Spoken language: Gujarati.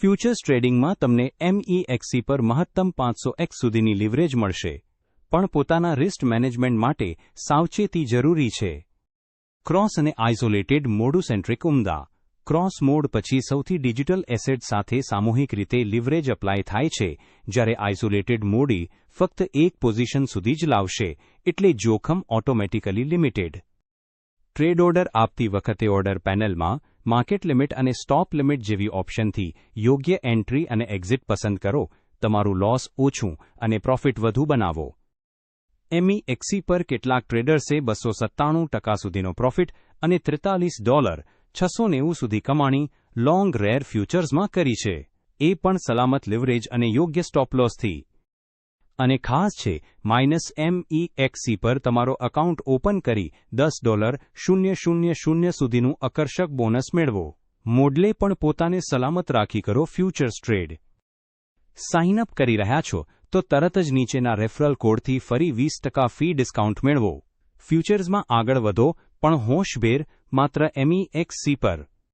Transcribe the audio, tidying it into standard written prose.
ફ્યુચર્સ ટ્રેડિંગમાં તમને MEXC પર મહત્તમ 500x સુધીની લીવરેજ મળશે, પણ પોતાના રિસ્ક મેનેજમેન્ટ માટે સાવચેતી જરૂરી છે. ક્રોસ અને આઇસોલેટેડ મોડુસેન્ટ્રિક ઉમદા. ક્રોસ મોડ પછી સૌથી ડિજિટલ એસેટ સાથે સામૂહિક રીતે લીવરેજ અપ્લાય થાય છે, જ્યારે આઇસોલેટેડ મોડી ફક્ત એક પોઝિશન સુધી જ લાવશે, એટલે જોખમ ઓટોમેટિકલી લિમિટેડ. ટ્રેડ ઓર્ડર આપતી વખતે ઓર્ડર પેનલમાં માર્કેટ લિમિટ અને સ્ટોપ લિમિટ જેવી ઓપ્શનથી યોગ્ય એન્ટ્રી અને એક્ઝિટ પસંદ કરો. તમારું લોસ ઓછું અને પ્રોફિટ વધુ બનાવો. MEXC પર કેટલાક ટ્રેડર્સે 297% સુધીનો પ્રોફિટ અને $43,690 સુધી કમાણી લોંગ રેર ફ્યુચર્સમાં કરી છે, એ પણ સલામત લીવરેજ અને યોગ્ય સ્ટોપ લોસથી. અને ખાસ છે, -MEXC પર તમારો એકાઉન્ટ ઓપન કરી $10,000 સુધીનું આકર્ષક બોનસ મેળવો. મોડલે પણ પોતાને સલામત રાખી કરો ફ્યુચર્સ ટ્રેડ. સાઇન અપ કરી રહ્યા છો તો તરત જ નીચેના રેફરલ કોડથી ફરી 20% ફી ડિસ્કાઉન્ટ મેળવો. ફ્યુચર્સમાં આગળ વધો, પણ હોશભેર, માત્ર MEXC પર.